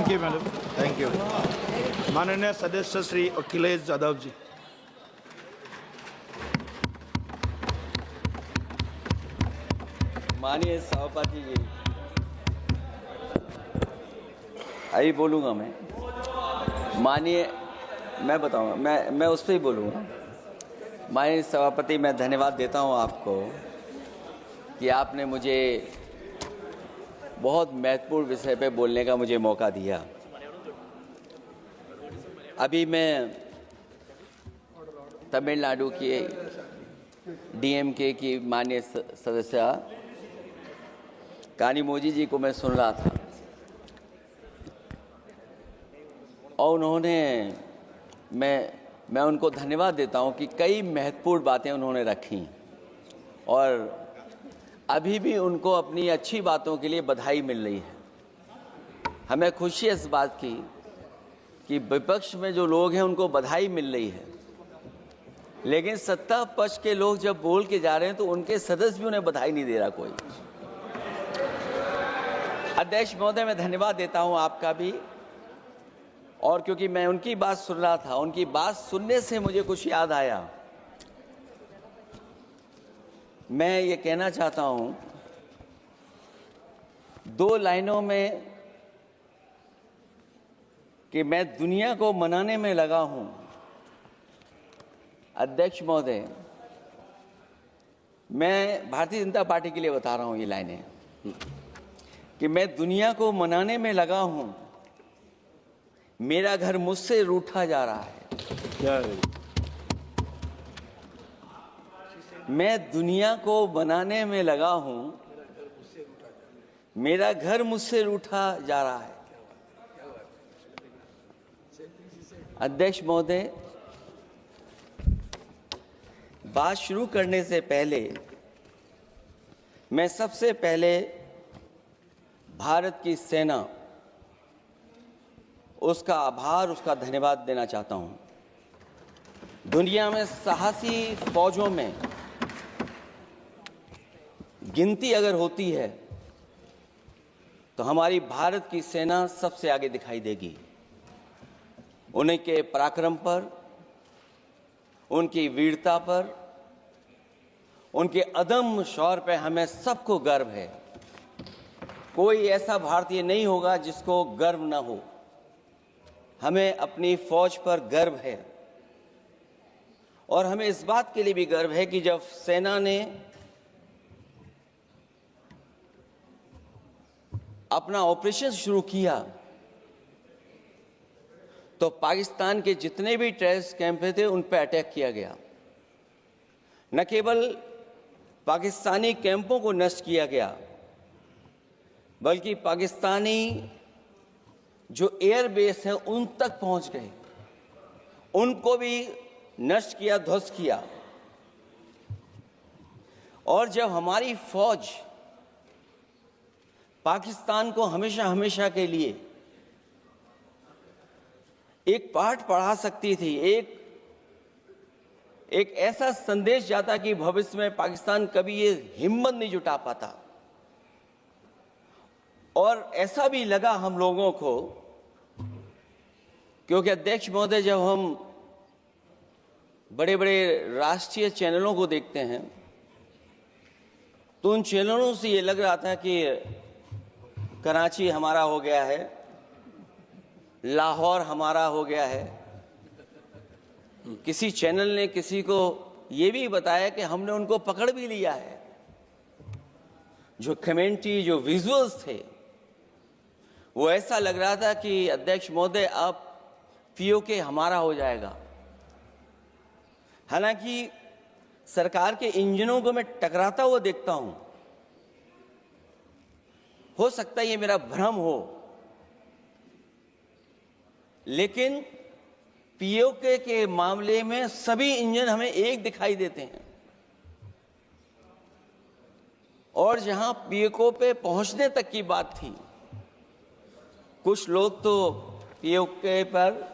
Thank you madam. Thank you. माननीय सदस्य श्री अखिलेश यादव जी। माननीय सभापति जी, अभी बोलूँगा मैं। माननीय, मैं बताऊँगा, मैं उस पर ही बोलूँगा। माननीय सभापति, मैं धन्यवाद देता हूँ आपको कि आपने मुझे बहुत महत्वपूर्ण विषय पे बोलने का मुझे मौका दिया। अभी मैं तमिलनाडु के डीएमके की माननीय सदस्य कानीमोझी जी को मैं सुन रहा था और उन्होंने, मैं उनको धन्यवाद देता हूं कि कई महत्वपूर्ण बातें उन्होंने रखी और अभी भी उनको अपनी अच्छी बातों के लिए बधाई मिल रही है। हमें खुशी है इस बात की कि विपक्ष में जो लोग हैं उनको बधाई मिल रही है, लेकिन सत्ता पक्ष के लोग जब बोल के जा रहे हैं तो उनके सदस्य भी उन्हें बधाई नहीं दे रहा कोई। अध्यक्ष महोदय, मैं धन्यवाद देता हूं आपका भी, और क्योंकि मैं उनकी बात सुन रहा था, उनकी बात सुनने से मुझे कुछ याद आया। मैं ये कहना चाहता हूं 2 लाइनों में कि मैं दुनिया को मनाने में लगा हूं। अध्यक्ष महोदय, मैं भारतीय जनता पार्टी के लिए बता रहा हूं ये लाइनें कि मैं दुनिया को मनाने में लगा हूं, मेरा घर मुझसे रूठा जा रहा है। मैं दुनिया को बनाने में लगा हूं, मेरा घर मुझसे रूठा जा रहा है। अध्यक्ष महोदय, बात शुरू करने से पहले मैं सबसे पहले भारत की सेना, उसका आभार, उसका धन्यवाद देना चाहता हूं। दुनिया में साहसी फौजों में गिनती अगर होती है तो हमारी भारत की सेना सबसे आगे दिखाई देगी। उनके पराक्रम पर, उनकी वीरता पर, उनके अदम्य शौर्य पर हमें सबको गर्व है। कोई ऐसा भारतीय नहीं होगा जिसको गर्व न हो। हमें अपनी फौज पर गर्व है और हमें इस बात के लिए भी गर्व है कि जब सेना ने अपना ऑपरेशन शुरू किया तो पाकिस्तान के जितने भी टेररिस्ट कैंप थे उन पर अटैक किया गया। न केवल पाकिस्तानी कैंपों को नष्ट किया गया, बल्कि पाकिस्तानी जो एयर बेस है उन तक पहुंच गए, उनको भी नष्ट किया, ध्वस्त किया। और जब हमारी फौज पाकिस्तान को हमेशा हमेशा के लिए एक पाठ पढ़ा सकती थी, एक ऐसा संदेश जाता कि भविष्य में पाकिस्तान कभी ये हिम्मत नहीं जुटा पाता। और ऐसा भी लगा हम लोगों को, क्योंकि अध्यक्ष महोदय, जब हम बड़े बड़े राष्ट्रीय चैनलों को देखते हैं तो उन चैनलों से ये लग रहा था कि कराची हमारा हो गया है, लाहौर हमारा हो गया है। किसी चैनल ने किसी को ये भी बताया कि हमने उनको पकड़ भी लिया है। जो कमेंट्री, जो विजुअल्स थे, वो ऐसा लग रहा था कि अध्यक्ष महोदय अब पीओके हमारा हो जाएगा। हालांकि सरकार के इंजनों को मैं टकराता हुआ देखता हूं। हो सकता है ये मेरा भ्रम हो, लेकिन पीओके के मामले में सभी इंजन हमें एक दिखाई देते हैं। और जहां पीओके पे पहुंचने तक की बात थी, कुछ लोग तो पीओके पर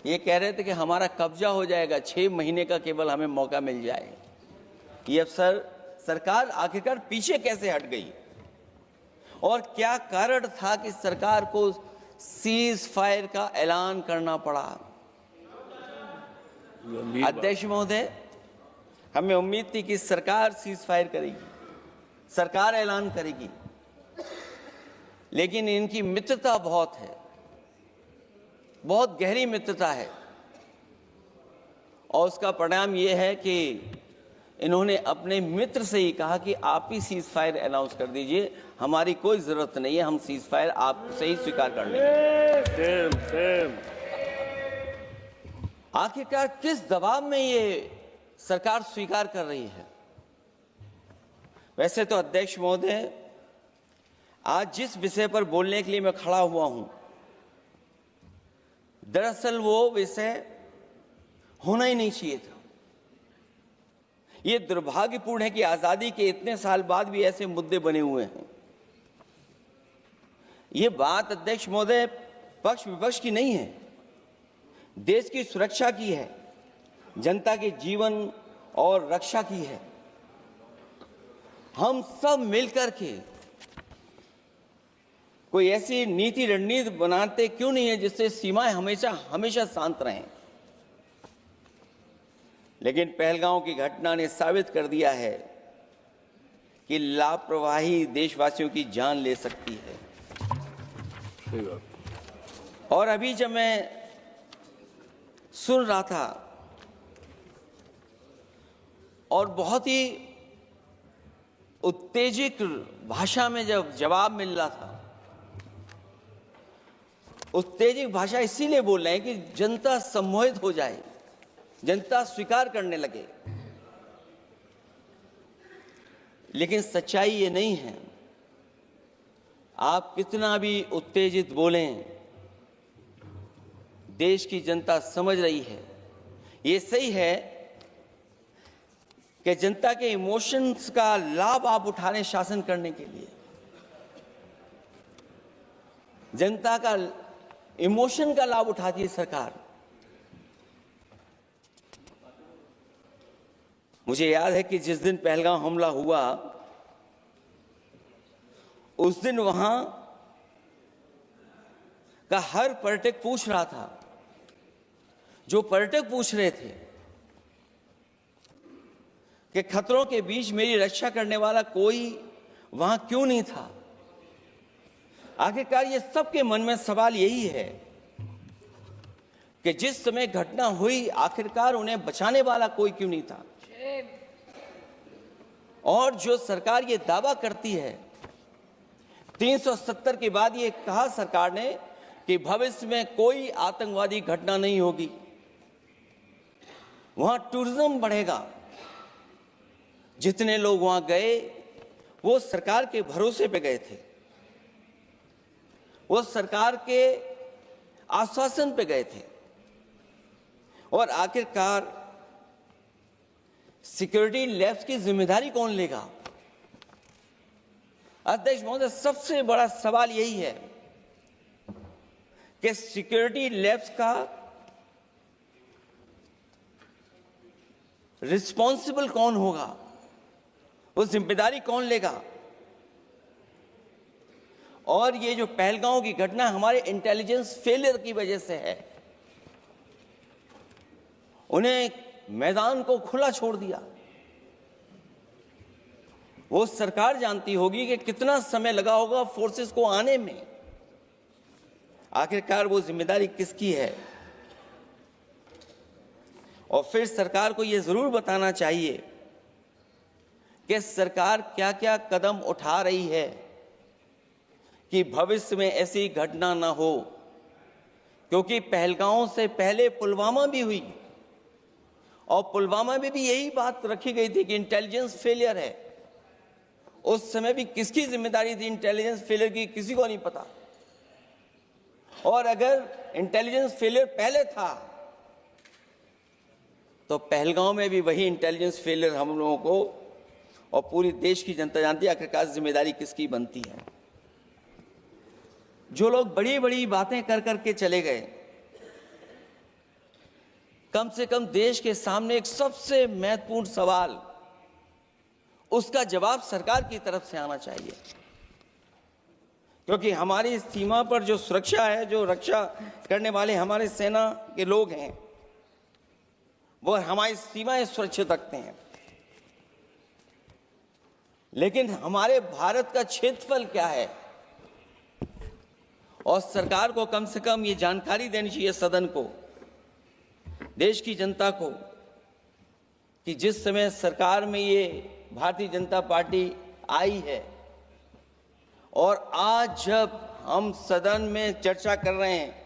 ये कह रहे थे कि हमारा कब्जा हो जाएगा, 6 महीने का केवल हमें मौका मिल जाए। ये अफसर सरकार आखिरकार पीछे कैसे हट गई और क्या कारण था कि सरकार को सीज फायर का ऐलान करना पड़ा। अध्यक्ष महोदय, हमें उम्मीद थी कि सरकार सीज फायर करेगी, सरकार ऐलान करेगी, लेकिन इनकी मित्रता बहुत है, बहुत गहरी मित्रता है, और उसका परिणाम यह है कि इन्होंने अपने मित्र से ही कहा कि आप ही सीज फायर अनाउंस कर दीजिए, हमारी कोई जरूरत नहीं है, हम सीज फायर आपसे ही स्वीकार कर लेंगे। आखिरकार किस दबाव में ये सरकार स्वीकार कर रही है? वैसे तो अध्यक्ष महोदय, आज जिस विषय पर बोलने के लिए मैं खड़ा हुआ हूं, दरअसल वो विषय होना ही नहीं चाहिए था। ये दुर्भाग्यपूर्ण है कि आजादी के इतने साल बाद भी ऐसे मुद्दे बने हुए हैं। ये बात अध्यक्ष महोदय पक्ष विपक्ष की नहीं है, देश की सुरक्षा की है, जनता के जीवन और रक्षा की है। हम सब मिलकर के कोई ऐसी नीति रणनीति बनाते क्यों नहीं है जिससे सीमाएं हमेशा हमेशा शांत रहें। लेकिन पहलगांव की घटना ने साबित कर दिया है कि लापरवाही देशवासियों की जान ले सकती है। और अभी जब मैं सुन रहा था और बहुत ही उत्तेजित भाषा में जब जवाब मिल रहा था, उत्तेजित भाषा इसीलिए बोल रहे हैं कि जनता सम्मोहित हो जाए, जनता स्वीकार करने लगे। लेकिन सच्चाई ये नहीं है। आप कितना भी उत्तेजित बोलें, देश की जनता समझ रही है। ये सही है कि जनता के इमोशंस का लाभ आप उठा रहे हैं शासन करने के लिए। जनता का इमोशन का लाभ उठाती है सरकार। मुझे याद है कि जिस दिन पहलगाम हमला हुआ, उस दिन वहां का हर पर्यटक पूछ रहा था, जो पर्यटक पूछ रहे थे कि खतरों के बीच मेरी रक्षा करने वाला कोई वहां क्यों नहीं था। आखिरकार ये सबके मन में सवाल यही है कि जिस समय घटना हुई, आखिरकार उन्हें बचाने वाला कोई क्यों नहीं था। और जो सरकार ये दावा करती है, 370 के बाद ये कहा सरकार ने कि भविष्य में कोई आतंकवादी घटना नहीं होगी, वहां टूरिज्म बढ़ेगा। जितने लोग वहां गए वो सरकार के भरोसे पे गए थे, वो सरकार के आश्वासन पे गए थे। और आखिरकार सिक्योरिटी लैब्स की जिम्मेदारी कौन लेगा? अध्यक्ष महोदय, सबसे बड़ा सवाल यही है कि सिक्योरिटी लैब्स का रिस्पॉन्सिबल कौन होगा, वो जिम्मेदारी कौन लेगा? और ये जो पहलगांव की घटना हमारे इंटेलिजेंस फेलियर की वजह से है। उन्हें मैदान को खुला छोड़ दिया। वो सरकार जानती होगी कि कितना समय लगा होगा फोर्सेस को आने में। आखिरकार वो जिम्मेदारी किसकी है? और फिर सरकार को ये जरूर बताना चाहिए कि सरकार क्या क्या कदम उठा रही है कि भविष्य में ऐसी घटना ना हो। क्योंकि पहलगांव से पहले पुलवामा भी हुई, और पुलवामा में भी यही बात रखी गई थी कि इंटेलिजेंस फेलियर है। उस समय भी किसकी जिम्मेदारी थी इंटेलिजेंस फेलियर की? किसी को नहीं पता। और अगर इंटेलिजेंस फेलियर पहले था तो पहलगांव में भी वही इंटेलिजेंस फेलियर हम लोगों को और पूरी देश की जनता जानती है। आखिरकार जिम्मेदारी किसकी बनती है? जो लोग बड़ी बड़ी बातें कर करके चले गए, कम से कम देश के सामने एक सबसे महत्वपूर्ण सवाल, उसका जवाब सरकार की तरफ से आना चाहिए क्योंकि हमारी सीमा पर जो सुरक्षा है, जो रक्षा करने वाले हमारे सेना के लोग हैं, वो हमारी सीमाएं सुरक्षित रखते हैं। लेकिन हमारे भारत का क्षेत्रफल क्या है, और सरकार को कम से कम ये जानकारी देनी चाहिए सदन को, देश की जनता को, कि जिस समय सरकार में ये भारतीय जनता पार्टी आई है और आज जब हम सदन में चर्चा कर रहे हैं,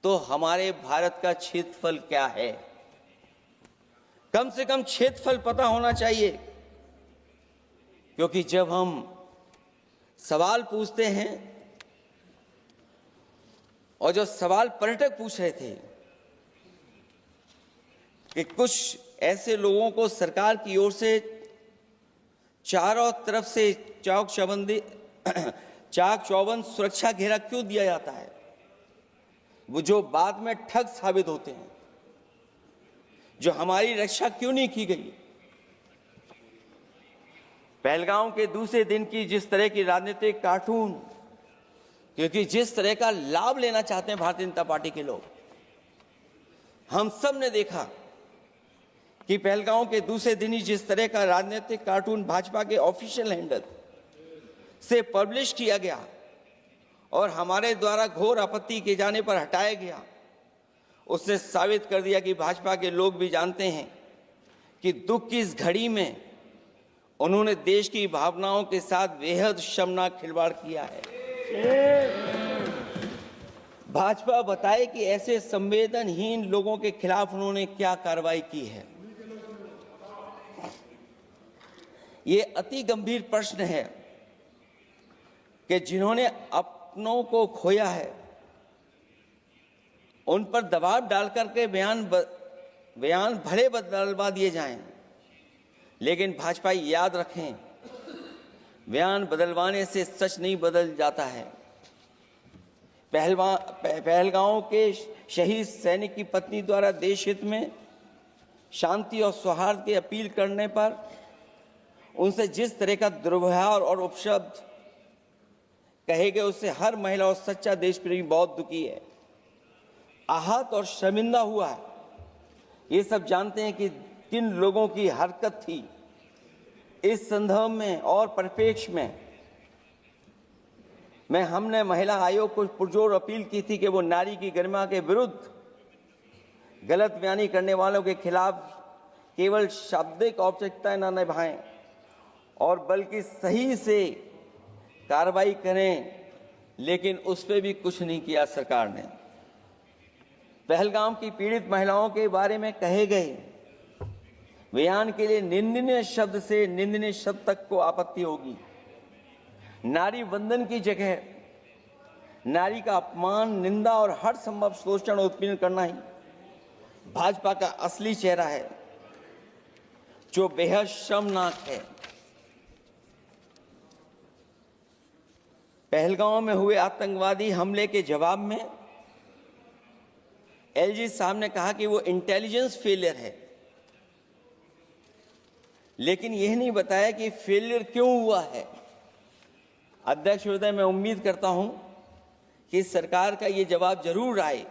तो हमारे भारत का क्षेत्रफल क्या है, कम से कम क्षेत्रफल पता होना चाहिए। क्योंकि जब हम सवाल पूछते हैं, और जो सवाल पर्यटक पूछ रहे थे कि कुछ ऐसे लोगों को सरकार की ओर से चारों तरफ से चाक चौबंद सुरक्षा घेरा क्यों दिया जाता है, वो जो बाद में ठग साबित होते हैं, जो हमारी रक्षा क्यों नहीं की गई। पहलगाम के दूसरे दिन की जिस तरह की राजनीतिक कार्टून, क्योंकि जिस तरह का लाभ लेना चाहते हैं भारतीय जनता पार्टी के लोग, हम सब ने देखा कि पहलगाम के दूसरे दिन ही जिस तरह का राजनीतिक कार्टून भाजपा के ऑफिशियल हैंडल से पब्लिश किया गया और हमारे द्वारा घोर आपत्ति किए जाने पर हटाया गया, उसने साबित कर दिया कि भाजपा के लोग भी जानते हैं कि दुख की इस घड़ी में उन्होंने देश की भावनाओं के साथ बेहद शर्मनाक खिलवाड़ किया है। भाजपा बताए कि ऐसे संवेदनहीन लोगों के खिलाफ उन्होंने क्या कार्रवाई की है। ये अति गंभीर प्रश्न है कि जिन्होंने अपनों को खोया है, उन पर दबाव डाल करके बयान भले बदलवा दिए जाएं, लेकिन भाजपा याद रखें, बयान बदलवाने से सच नहीं बदल जाता है। पहलगांव के शहीद सैनिक की पत्नी द्वारा देश हित में शांति और सौहार्द की अपील करने पर उनसे जिस तरह का दुर्व्यवहार और उपशब्द कहे गए, उससे हर महिला और सच्चा देश प्रेमी बहुत दुखी है, आहत और शर्मिंदा हुआ है। ये सब जानते हैं कि किन लोगों की हरकत थी। इस संदर्भ में और परिप्रेक्ष्य में हमने महिला आयोग को पुरजोर अपील की थी कि वो नारी की गरिमा के विरुद्ध गलत बयानी करने वालों के खिलाफ केवल शाब्दिक औपचारिकताएं न निभाएं और बल्कि सही से कार्रवाई करें, लेकिन उस पर भी कुछ नहीं किया सरकार ने। पहलगाम की पीड़ित महिलाओं के बारे में कहे गए बयान के लिए निंदनीय शब्द से निंदनीय शब्द तक को आपत्ति होगी। नारी वंदन की जगह नारी का अपमान, निंदा और हर संभव शोषण उत्पीड़न करना ही भाजपा का असली चेहरा है, जो बेहद शर्मनाक है। पहलगाम में हुए आतंकवादी हमले के जवाब में एलजी साहब ने कहा कि वो इंटेलिजेंस फेलियर है, लेकिन यह नहीं बताया कि फेलियर क्यों हुआ है। अध्यक्ष महोदय, मैं उम्मीद करता हूं कि सरकार का ये जवाब जरूर आए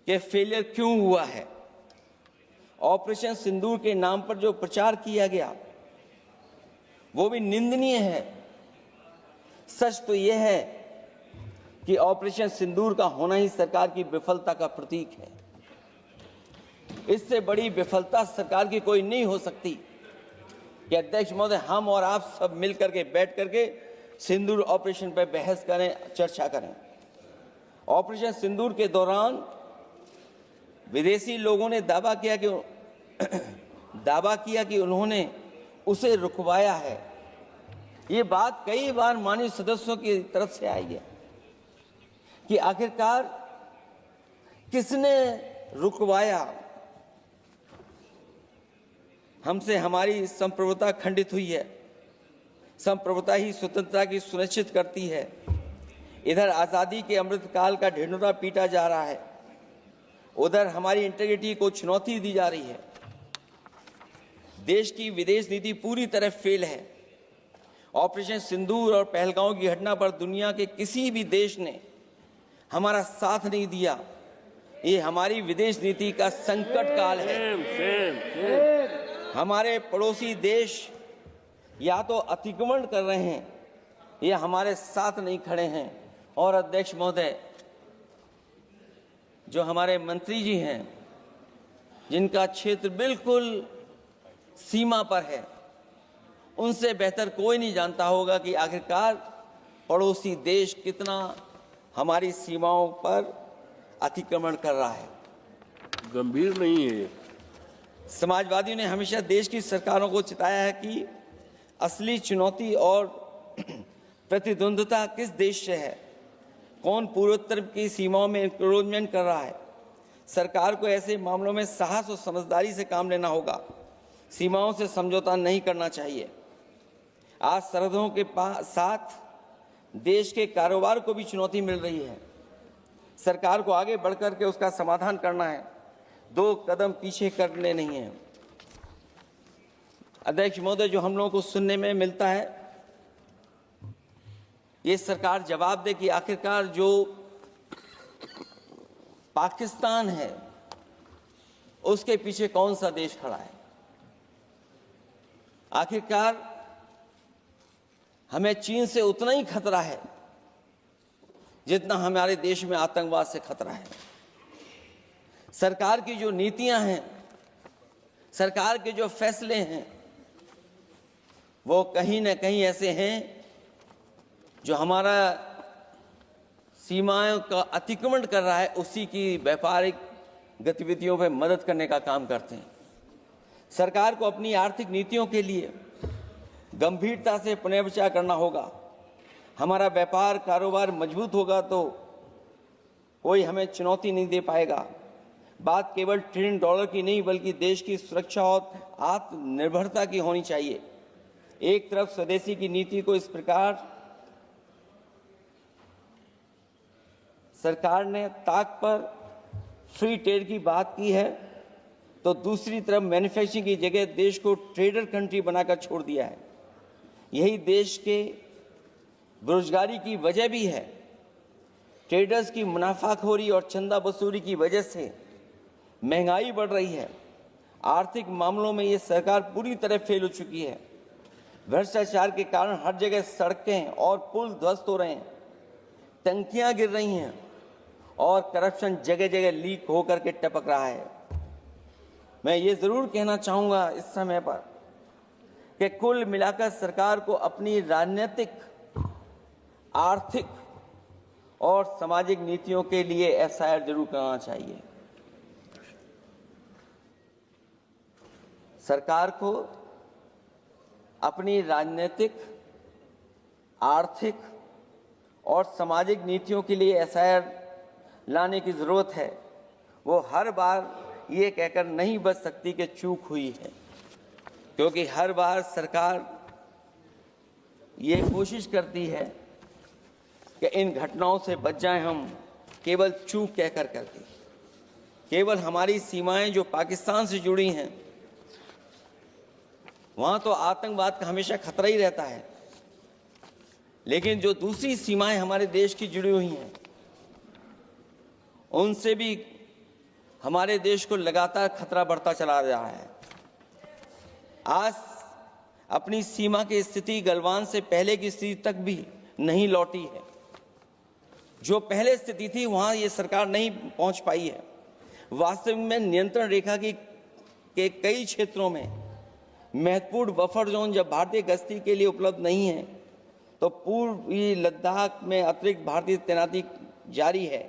कि फेलियर क्यों हुआ है। ऑपरेशन सिंदूर के नाम पर जो प्रचार किया गया वो भी निंदनीय है। सच तो यह है कि ऑपरेशन सिंदूर का होना ही सरकार की विफलता का प्रतीक है। इससे बड़ी विफलता सरकार की कोई नहीं हो सकती कि अध्यक्ष महोदय हम और आप सब मिलकर के बैठ करके सिंदूर ऑपरेशन पर बहस करें, चर्चा करें। ऑपरेशन सिंदूर के दौरान विदेशी लोगों ने दावा किया कि उन्होंने उसे रुकवाया है। ये बात कई बार माननीय सदस्यों की तरफ से आई है कि आखिरकार किसने रुकवाया। हमसे हमारी संप्रभुता खंडित हुई है। संप्रभुता ही स्वतंत्रता की सुनिश्चित करती है। इधर आज़ादी के अमृतकाल का ढिंढोरा पीटा जा रहा है, उधर हमारी इंटीग्रिटी को चुनौती दी जा रही है। देश की विदेश नीति पूरी तरह फेल है। ऑपरेशन सिंदूर और पहलगांव की घटना पर दुनिया के किसी भी देश ने हमारा साथ नहीं दिया। ये हमारी विदेश नीति का संकट काल है। हमारे पड़ोसी देश या तो अतिक्रमण कर रहे हैं या हमारे साथ नहीं खड़े हैं। और अध्यक्ष महोदय, जो हमारे मंत्री जी हैं, जिनका क्षेत्र बिल्कुल सीमा पर है, उनसे बेहतर कोई नहीं जानता होगा कि आखिरकार पड़ोसी देश कितना हमारी सीमाओं पर अतिक्रमण कर रहा है। गंभीर नहीं है। समाजवादियों ने हमेशा देश की सरकारों को चिताया है कि असली चुनौती और प्रतिद्वंद्विता किस देश से है, कौन पूर्वोत्तर की सीमाओं में इंक्रोचमेंट कर रहा है। सरकार को ऐसे मामलों में साहस और समझदारी से काम लेना होगा, सीमाओं से समझौता नहीं करना चाहिए। आज सरहदों के साथ देश के कारोबार को भी चुनौती मिल रही है। सरकार को आगे बढ़कर के उसका समाधान करना है, 2 कदम पीछे करने नहीं है। अध्यक्ष महोदय, जो हम लोगों को सुनने में मिलता है, ये सरकार जवाब दे कि आखिरकार जो पाकिस्तान है उसके पीछे कौन सा देश खड़ा है। आखिरकार हमें चीन से उतना ही खतरा है जितना हमारे देश में आतंकवाद से खतरा है। सरकार की जो नीतियां हैं, सरकार के जो फैसले हैं, वो कहीं न कहीं ऐसे हैं जो हमारा सीमाओं का अतिक्रमण कर रहा है, उसी की व्यापारिक गतिविधियों में मदद करने का काम करते हैं। सरकार को अपनी आर्थिक नीतियों के लिए गंभीरता से पुनर्विचार करना होगा। हमारा व्यापार कारोबार मजबूत होगा तो कोई हमें चुनौती नहीं दे पाएगा। बात केवल $1 ट्रिलियन की नहीं, बल्कि देश की सुरक्षा और आत्मनिर्भरता की होनी चाहिए। एक तरफ स्वदेशी की नीति को इस प्रकार सरकार ने ताक पर फ्री ट्रेड की बात की है, तो दूसरी तरफ मैन्युफैक्चरिंग की जगह देश को ट्रेडर कंट्री बनाकर छोड़ दिया है। यही देश के बेरोजगारी की वजह भी है। ट्रेडर्स की मुनाफाखोरी और चंदा वसूली की वजह से महंगाई बढ़ रही है। आर्थिक मामलों में ये सरकार पूरी तरह फेल हो चुकी है। भ्रष्टाचार के कारण हर जगह सड़कें और पुल ध्वस्त हो रहे हैं, टंकियां गिर रही हैं और करप्शन जगह जगह लीक होकर के टपक रहा है। मैं ये जरूर कहना चाहूंगा इस समय पर कि कुल मिलाकर सरकार को अपनी राजनीतिक, आर्थिक और सामाजिक नीतियों के लिए एफआईआर जरूर करना चाहिए। सरकार को अपनी राजनीतिक, आर्थिक और सामाजिक नीतियों के लिए एफआईआर लाने की जरूरत है। वो हर बार ये कहकर नहीं बच सकती कि चूक हुई है, क्योंकि हर बार सरकार ये कोशिश करती है कि इन घटनाओं से बच जाएं हम, केवल चूक कहकर करके। केवल हमारी सीमाएं जो पाकिस्तान से जुड़ी हैं, वहां तो आतंकवाद का हमेशा खतरा ही रहता है, लेकिन जो दूसरी सीमाएं हमारे देश की जुड़ी हुई हैं, उनसे भी हमारे देश को लगातार खतरा बढ़ता चला रहा है। आज अपनी सीमा की स्थिति गलवान से पहले की स्थिति तक भी नहीं लौटी है। जो पहले स्थिति थी वहां ये सरकार नहीं पहुंच पाई है। वास्तव में नियंत्रण रेखा के कई क्षेत्रों में महत्वपूर्ण बफर जोन जब भारतीय गश्ती के लिए उपलब्ध नहीं है, तो पूर्वी लद्दाख में अतिरिक्त भारतीय तैनाती जारी है,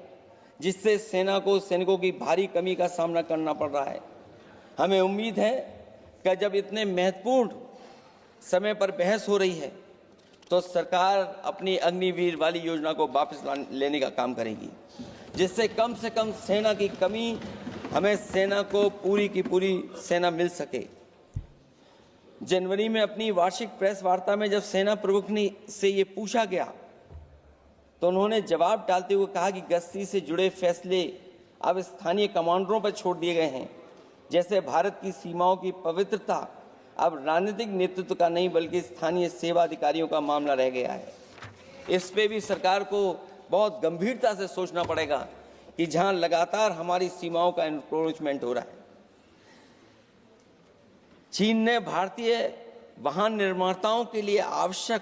जिससे सेना को सैनिकों की भारी कमी का सामना करना पड़ रहा है। हमें उम्मीद है कि जब इतने महत्वपूर्ण समय पर बहस हो रही है, तो सरकार अपनी अग्निवीर वाली योजना को वापस लेने का काम करेगी, जिससे कम से कम सेना की कमी, हमें सेना को पूरी की पूरी सेना मिल सके। जनवरी में अपनी वार्षिक प्रेस वार्ता में जब सेना प्रमुख ने से ये पूछा गया, तो उन्होंने जवाब डालते हुए कहा कि गश्ती से जुड़े फैसले अब स्थानीय कमांडरों पर छोड़ दिए गए हैं। जैसे भारत की सीमाओं की पवित्रता अब राजनीतिक नेतृत्व का नहीं बल्कि स्थानीय सेवा अधिकारियों का मामला रह गया है। इस पे भी सरकार को बहुत गंभीरता से सोचना पड़ेगा कि जहां लगातार हमारी सीमाओं का एनक्रोचमेंट हो रहा है। चीन ने भारतीय वाहन निर्माताओं के लिए आवश्यक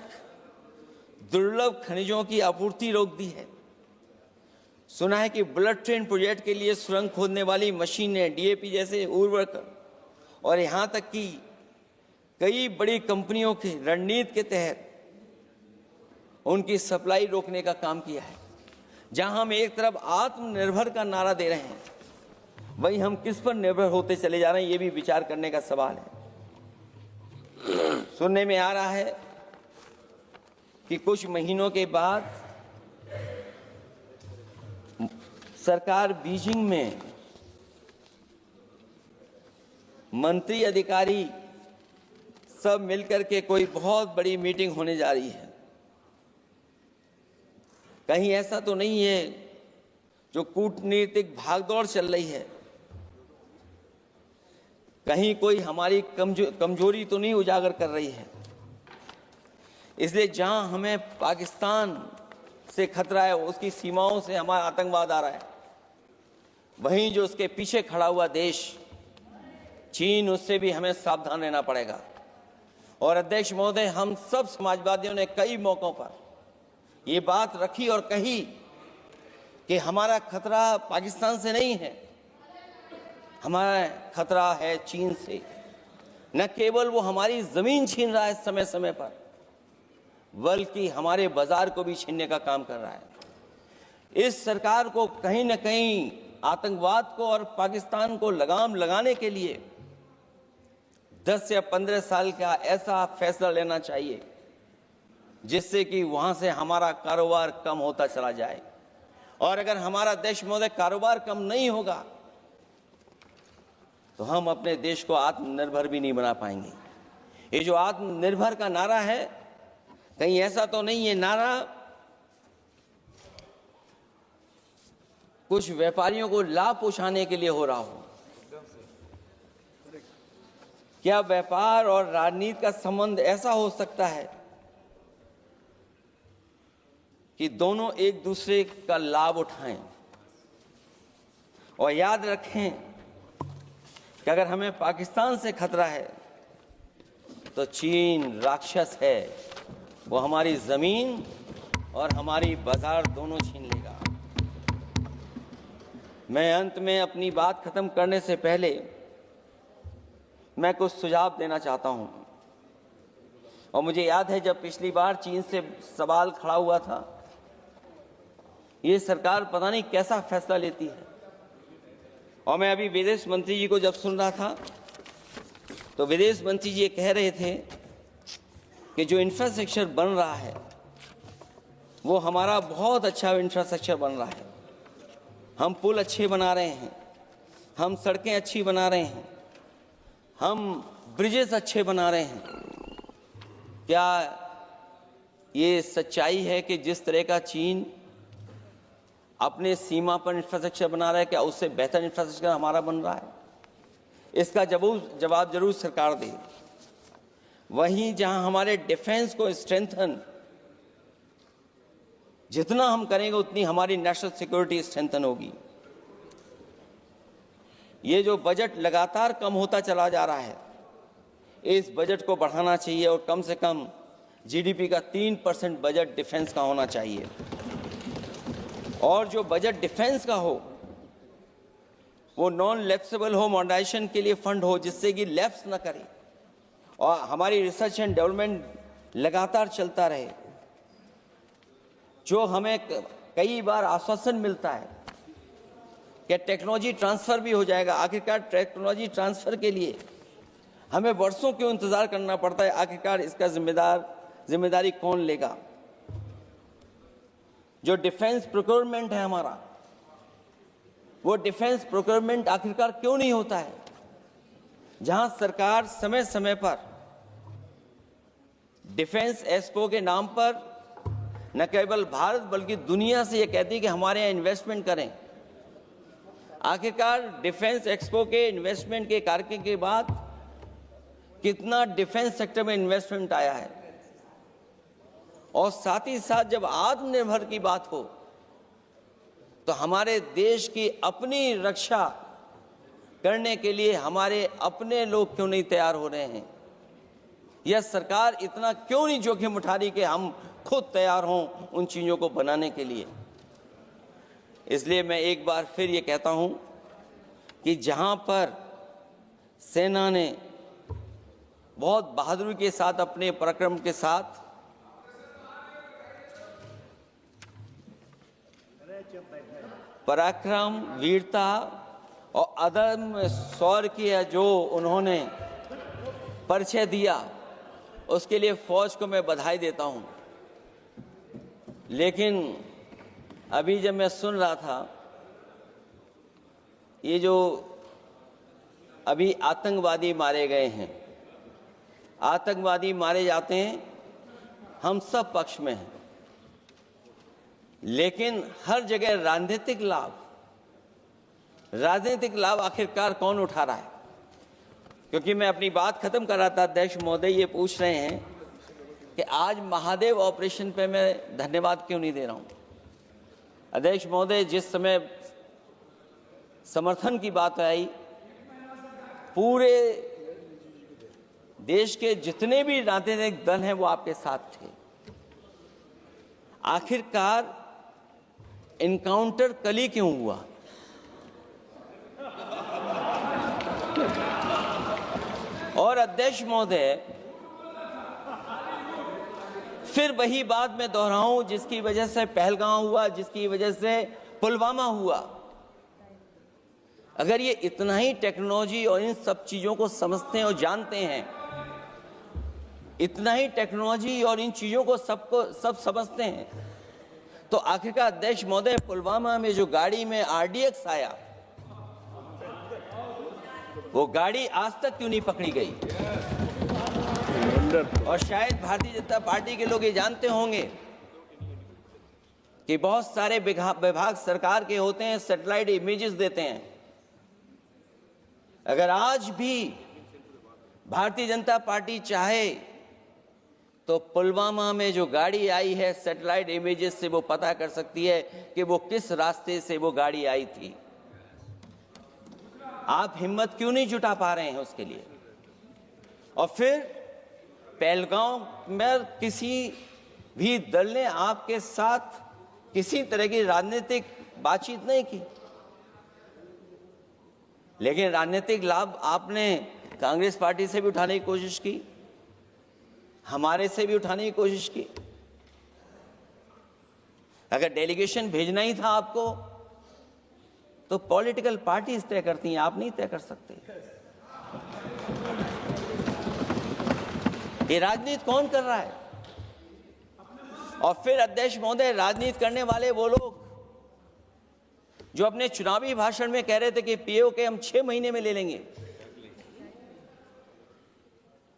दुर्लभ खनिजों की आपूर्ति रोक दी है। सुना है कि बुलेट ट्रेन प्रोजेक्ट के लिए सुरंग खोदने वाली मशीनें, डीएपी जैसे उर्वरक और यहां तक कि कई बड़ी कंपनियों की रणनीति के तहत उनकी सप्लाई रोकने का काम किया है। जहां हम एक तरफ आत्मनिर्भर का नारा दे रहे हैं, वहीं हम किस पर निर्भर होते चले जा रहे हैं, ये भी विचार करने का सवाल है। सुनने में आ रहा है कि कुछ महीनों के बाद सरकार बीजिंग में मंत्री अधिकारी सब मिलकर के कोई बहुत बड़ी मीटिंग होने जा रही है। कहीं ऐसा तो नहीं है जो कूटनीतिक भागदौड़ चल रही है, कहीं कोई हमारी कमजोरी तो नहीं उजागर कर रही है। इसलिए जहां हमें पाकिस्तान से खतरा है, उसकी सीमाओं से हमारा आतंकवाद आ रहा है, वहीं जो उसके पीछे खड़ा हुआ देश चीन, उससे भी हमें सावधान रहना पड़ेगा। और अध्यक्ष महोदय, हम सब समाजवादियों ने कई मौकों पर ये बात रखी और कही कि हमारा खतरा पाकिस्तान से नहीं है, हमारा खतरा है चीन से। न केवल वो हमारी जमीन छीन रहा है समय समय पर, बल्कि हमारे बाजार को भी छीनने का काम कर रहा है। इस सरकार को कहीं न कहीं आतंकवाद को और पाकिस्तान को लगाम लगाने के लिए 10 या 15 साल का ऐसा फैसला लेना चाहिए जिससे कि वहां से हमारा कारोबार कम होता चला जाए। और अगर हमारा देश महोदय कारोबार कम नहीं होगा तो हम अपने देश को आत्मनिर्भर भी नहीं बना पाएंगे। ये जो आत्मनिर्भर का नारा है, कहीं ऐसा तो नहीं है नारा कुछ व्यापारियों को लाभ पहुंचाने के लिए हो रहा हो? क्या व्यापार और राजनीति का संबंध ऐसा हो सकता है कि दोनों एक दूसरे का लाभ उठाएं? और याद रखें कि अगर हमें पाकिस्तान से खतरा है तो चीन राक्षस है, वो हमारी जमीन और हमारी बाजार दोनों छीन लेगा। मैं अंत में अपनी बात खत्म करने से पहले मैं कुछ सुझाव देना चाहता हूं। और मुझे याद है जब पिछली बार चीन से सवाल खड़ा हुआ था, ये सरकार पता नहीं कैसा फैसला लेती है। और मैं अभी विदेश मंत्री जी को जब सुन रहा था तो विदेश मंत्री जी ये कह रहे थे कि जो इंफ्रास्ट्रक्चर बन रहा है वो हमारा बहुत अच्छा इंफ्रास्ट्रक्चर बन रहा है। हम पुल अच्छे बना रहे हैं, हम सड़कें अच्छी बना रहे हैं, हम ब्रिजेस अच्छे बना रहे हैं। क्या ये सच्चाई है कि जिस तरह का चीन अपने सीमा पर इंफ्रास्ट्रक्चर बना रहा है, क्या उससे बेहतर इंफ्रास्ट्रक्चर हमारा बन रहा है? इसका जवाब जरूर सरकार दे। वहीं जहां हमारे डिफेंस को स्ट्रेंथन जितना हम करेंगे उतनी हमारी नेशनल सिक्योरिटी स्ट्रेंथन होगी। ये जो बजट लगातार कम होता चला जा रहा है, इस बजट को बढ़ाना चाहिए और कम से कम जीडीपी का 3% बजट डिफेंस का होना चाहिए। और जो बजट डिफेंस का हो वो नॉन लैप्सेबल हो, मॉडर्नाइजेशन के लिए फंड हो जिससे कि लैप्स ना करे और हमारी रिसर्च एंड डेवलपमेंट लगातार चलता रहे। जो हमें कई बार आश्वासन मिलता है कि टेक्नोलॉजी ट्रांसफर भी हो जाएगा, आखिरकार टेक्नोलॉजी ट्रांसफर के लिए हमें वर्षों क्यों इंतजार करना पड़ता है? आखिरकार इसका जिम्मेदारी कौन लेगा? जो डिफेंस प्रोक्योरमेंट है हमारा, वो डिफेंस प्रोक्योरमेंट आखिरकार क्यों नहीं होता है? जहां सरकार समय समय पर डिफेंस एक्सपो के नाम पर न केवल भारत बल्कि दुनिया से ये कहती है कि हमारे यहाँ इन्वेस्टमेंट करें। आखिरकार डिफेंस एक्सपो के इन्वेस्टमेंट के कार्यक्रम के बाद कितना डिफेंस सेक्टर में इन्वेस्टमेंट आया है, और साथ ही साथ जब आत्मनिर्भर की बात हो तो हमारे देश की अपनी रक्षा करने के लिए हमारे अपने लोग क्यों नहीं तैयार हो रहे हैं? यह सरकार इतना क्यों नहीं जोखिम उठा रही कि हम खुद तैयार हों उन चीज़ों को बनाने के लिए? इसलिए मैं एक बार फिर ये कहता हूं कि जहां पर सेना ने बहुत बहादुरी के साथ, अपने पराक्रम के साथ पराक्रम, वीरता और अदम्य शौर्य की जो उन्होंने परिचय दिया, उसके लिए फौज को मैं बधाई देता हूं। लेकिन अभी जब मैं सुन रहा था, ये जो अभी आतंकवादी मारे गए हैं, आतंकवादी मारे जाते हैं, हम सब पक्ष में हैं, लेकिन हर जगह राजनीतिक लाभ आखिरकार कौन उठा रहा है? क्योंकि मैं अपनी बात खत्म कर रहा था, अध्यक्ष महोदय ये पूछ रहे हैं कि आज महादेव ऑपरेशन पे मैं धन्यवाद क्यों नहीं दे रहा हूं। अध्यक्ष महोदय, जिस समय समर्थन की बात आई, पूरे देश के जितने भी राजनीतिक दल हैं वो आपके साथ थे। आखिरकार इनकाउंटर कल ही क्यों हुआ? और अध्यक्ष महोदय, फिर वही बात मैं दोहराऊं जिसकी वजह से पहलगांव हुआ, जिसकी वजह से पुलवामा हुआ। अगर ये इतना ही टेक्नोलॉजी और इन सब चीजों को समझते हैं और जानते हैं, इतना ही टेक्नोलॉजी और इन चीजों को सब समझते हैं, तो आखिरकार अध्यक्ष महोदय, पुलवामा में जो गाड़ी में RDX आया, वो गाड़ी आज तक क्यों नहीं पकड़ी गई? और शायद भारतीय जनता पार्टी के लोग ये जानते होंगे कि बहुत सारे विभाग सरकार के होते हैं, सैटेलाइट इमेजेस देते हैं। अगर आज भी भारतीय जनता पार्टी चाहे तो पुलवामा में जो गाड़ी आई है, सैटेलाइट इमेजेस से वो पता कर सकती है कि वो किस रास्ते से वो गाड़ी आई थी। आप हिम्मत क्यों नहीं जुटा पा रहे हैं उसके लिए? और फिर पहलगांव में किसी भी दल ने आपके साथ किसी तरह की राजनीतिक बातचीत नहीं की, लेकिन राजनीतिक लाभ आपने कांग्रेस पार्टी से भी उठाने की कोशिश की, हमारे से भी उठाने की कोशिश की। अगर डेलीगेशन भेजना ही था आपको तो पॉलिटिकल पार्टीज तय करती हैं, आप नहीं तय कर सकते। ये राजनीति कौन कर रहा है? और फिर अध्यक्ष महोदय, राजनीति करने वाले वो लोग जो अपने चुनावी भाषण में कह रहे थे कि POK हम 6 महीने में ले लेंगे,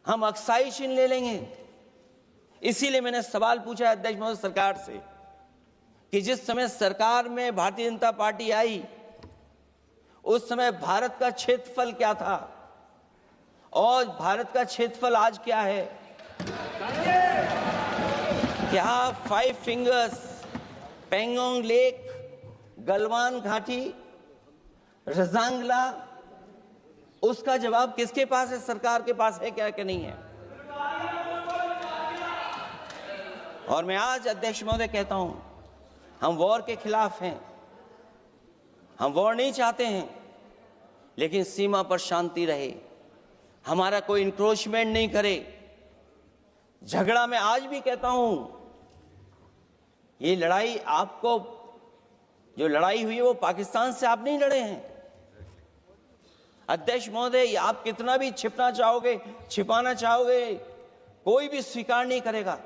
हम अक्साई चिन्ह ले लेंगे। इसीलिए मैंने सवाल पूछा अध्यक्ष महोदय सरकार से कि जिस समय सरकार में भारतीय जनता पार्टी आई, उस समय भारत का क्षेत्रफल क्या था और भारत का क्षेत्रफल आज क्या है? क्या 5 फिंगर्स, पेंगोंग लेक, गलवान घाटी, रजांगला, उसका जवाब किसके पास है? सरकार के पास है क्या कि नहीं है? और मैं आज अध्यक्ष महोदय कहता हूं, हम वॉर के खिलाफ हैं, हम वॉर नहीं चाहते हैं, लेकिन सीमा पर शांति रहे, हमारा कोई इंक्रोचमेंट नहीं करे। झगड़ा मैं आज भी कहता हूं, ये लड़ाई आपको, जो लड़ाई हुई है वो पाकिस्तान से आप नहीं लड़े हैं। अध्यक्ष महोदय, आप कितना भी छिपना चाहोगे, छिपाना चाहोगे, कोई भी स्वीकार नहीं करेगा।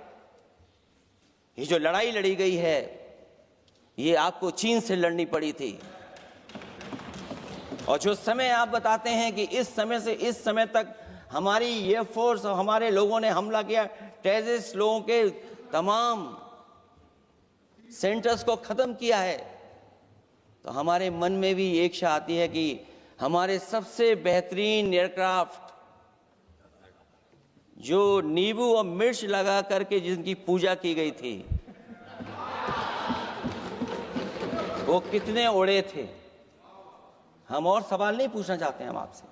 ये जो लड़ाई लड़ी गई है, ये आपको चीन से लड़नी पड़ी थी। और जो समय आप बताते हैं कि इस समय से इस समय तक हमारी एयरफोर्स और हमारे लोगों ने हमला किया, टेररिस्ट लोगों के तमाम सेंटर्स को खत्म किया है, तो हमारे मन में भी एक इच्छा आती है कि हमारे सबसे बेहतरीन एयरक्राफ्ट जो नींबू और मिर्च लगा करके जिनकी पूजा की गई थी, वो कितने उड़े थे? हम और सवाल नहीं पूछना चाहते हैं हम आपसे।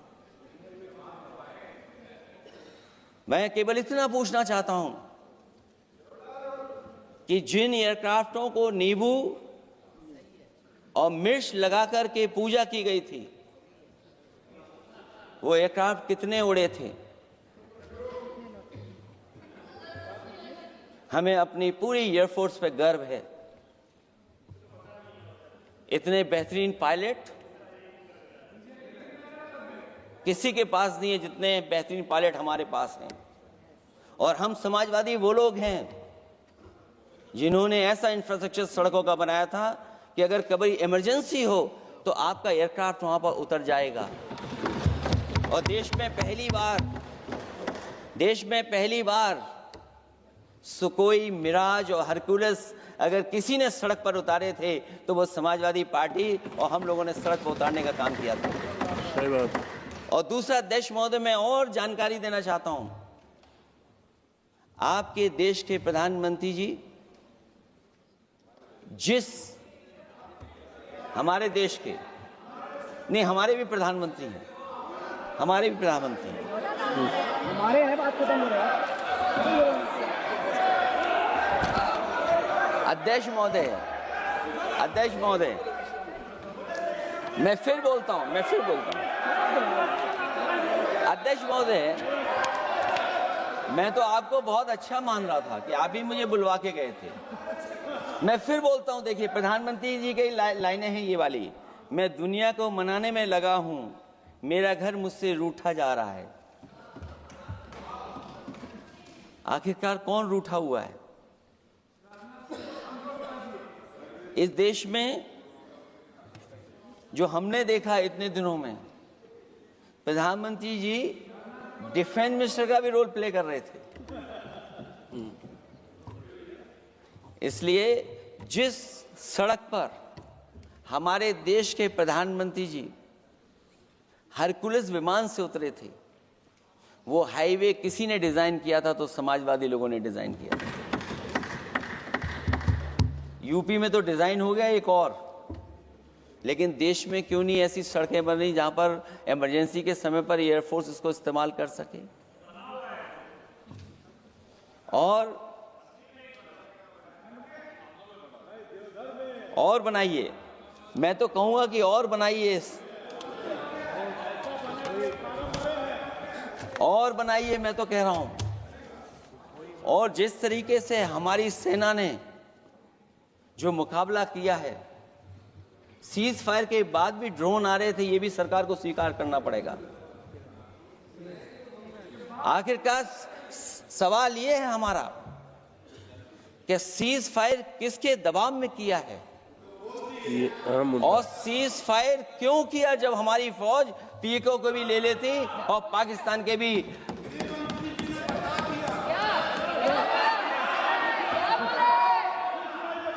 मैं केवल इतना पूछना चाहता हूं कि जिन एयरक्राफ्टों को नींबू और मिर्च लगाकर के पूजा की गई थी, वो एयरक्राफ्ट कितने उड़े थे? हमें अपनी पूरी एयरफोर्स पे गर्व है। इतने बेहतरीन पायलट किसी के पास नहीं है जितने बेहतरीन पायलट हमारे पास हैं। और हम समाजवादी वो लोग हैं जिन्होंने ऐसा इंफ्रास्ट्रक्चर सड़कों का बनाया था कि अगर कभी इमरजेंसी हो तो आपका एयरक्राफ्ट वहां पर उतर जाएगा। और देश में पहली बार सुकोई, मिराज और हरकुलस अगर किसी ने सड़क पर उतारे थे तो वो समाजवादी पार्टी और हम लोगों ने सड़क पर उतारने का काम किया था। सही बात। और दूसरा, देश महोदय, मैं और जानकारी देना चाहता हूं। आपके देश के प्रधानमंत्री जी हमारे देश के नहीं, हमारे भी प्रधानमंत्री हैं, हमारे हैं बात खत्म हो रहा है। अध्यक्ष महोदय, मैं फिर बोलता हूं। अध्यक्ष महोदय, मैं तो आपको बहुत अच्छा मान रहा था कि आप ही मुझे बुलवा के गए थे। मैं फिर बोलता हूं, देखिए प्रधानमंत्री जी की लाइनें हैं ये वाली, मैं दुनिया को मनाने में लगा हूं, मेरा घर मुझसे रूठा जा रहा है। आखिरकार कौन रूठा हुआ है? इस देश में जो हमने देखा इतने दिनों में, प्रधानमंत्री जी डिफेंस मिनिस्टर का भी रोल प्ले कर रहे थे। इसलिए जिस सड़क पर हमारे देश के प्रधानमंत्री जी हरकुलस विमान से उतरे थे, वो हाईवे किसी ने डिजाइन किया था तो समाजवादी लोगों ने डिजाइन किया था। यूपी में तो डिजाइन हो गया एक और, लेकिन देश में क्यों नहीं ऐसी सड़कें बन रही जहां पर इमरजेंसी के समय पर एयरफोर्स इसको इस्तेमाल कर सके? और बनाइए, मैं तो कहूंगा कि और बनाइए, मैं तो कह रहा हूं। और जिस तरीके से हमारी सेना ने जो मुकाबला किया है, सीज फायर के बाद भी ड्रोन आ रहे थे, ये भी सरकार को स्वीकार करना पड़ेगा। आखिरकार सवाल ये है हमारा कि सीज फायर किसके दबाव में किया है और सीज फायर क्यों किया जब हमारी फौज पीको को भी ले लेती और पाकिस्तान के भी।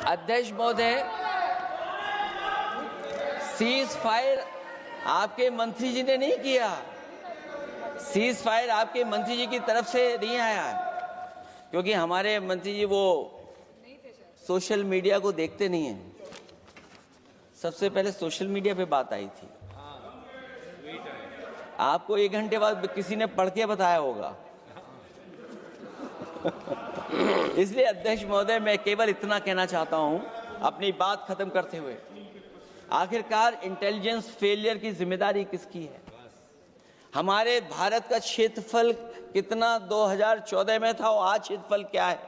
अध्यक्ष महोदय, सीज फायर आपके मंत्री जी ने नहीं किया, सीज फायर आपके मंत्री जी की तरफ से नहीं आया, क्योंकि हमारे मंत्री जी वो सोशल मीडिया को देखते नहीं हैं। सबसे पहले सोशल मीडिया पे बात आई थी, आपको 1 घंटे बाद किसी ने पढ़ के बताया होगा। इसलिए अध्यक्ष महोदय, मैं केवल इतना कहना चाहता हूं अपनी बात खत्म करते हुए, आखिरकार इंटेलिजेंस फेलियर की जिम्मेदारी किसकी है? हमारे भारत का क्षेत्रफल कितना 2014 में था और आज क्षेत्रफल क्या है?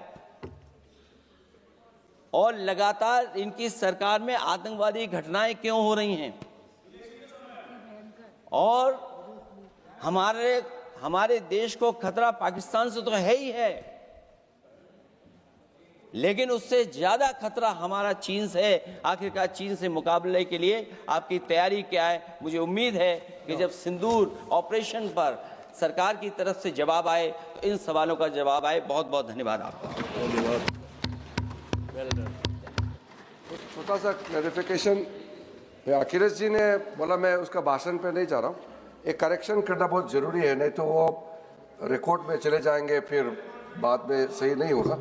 और लगातार इनकी सरकार में आतंकवादी घटनाएं क्यों हो रही हैं? और हमारे देश को खतरा पाकिस्तान से तो है ही है, लेकिन उससे ज्यादा खतरा हमारा चीन से है। आखिरकार चीन से मुकाबले के लिए आपकी तैयारी क्या है? मुझे उम्मीद है कि जब सिंदूर ऑपरेशन पर सरकार की तरफ से जवाब आए तो इन सवालों का जवाब आए। बहुत बहुत धन्यवाद आपका। छोटा सा क्लैरिफिकेशन, अखिलेश जी ने बोला, मैं उसका भाषण पे नहीं जा रहा हूँ, एक करेक्शन करना बहुत ज़रूरी है, नहीं तो वो रिकॉर्ड में चले जाएंगे फिर बाद में सही नहीं होगा।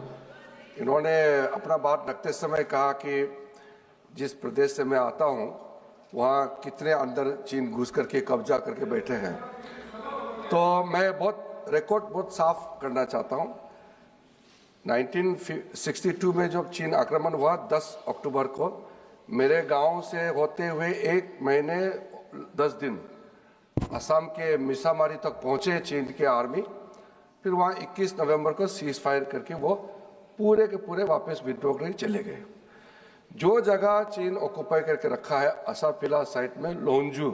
इन्होंने अपना बात रखते समय कहा कि जिस प्रदेश से मैं आता हूं वहां कितने अंदर चीन घुस करके कब्जा करके बैठे हैं, तो मैं रिकॉर्ड बहुत साफ करना चाहता हूं। 1962 में जब चीन आक्रमण हुआ 10 अक्टूबर को, मेरे गांव से होते हुए 1 महीने 10 दिन असम के मिसामारी तक पहुंचे चीन के आर्मी। फिर वहां 21 नवंबर को सीज फायर करके वो पूरे के पूरे वापस विड्रॉ करके चले गए। जो जगह चीन ऑक्युपाई करके रखा है असाफिला साइट में लोंजू,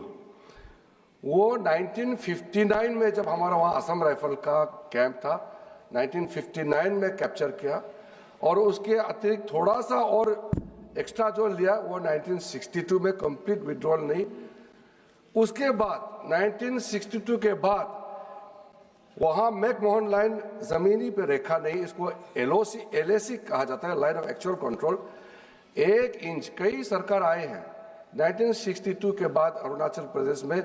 वो 1959 में जब हमारा वहाँ असम राइफल का कैंप था 1959 में कैप्चर किया, और उसके अतिरिक्त थोड़ा सा और एक्स्ट्रा जो लिया वो 1962 में कंप्लीट विड्रॉल नहीं। उसके बाद 1962 के बाद वहाँ मैकमोहन लाइन जमीनी पे रेखा नहीं, इसको LAC कहा जाता है, line of actual control. 1 inch, कई सरकार आए हैं 1962 के बाद अरुणाचल प्रदेश में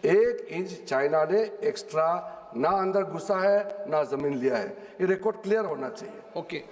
1 इंच चाइना ने एक्स्ट्रा ना अंदर घुसा है ना जमीन लिया है। ये रिकॉर्ड क्लियर होना चाहिए। ओके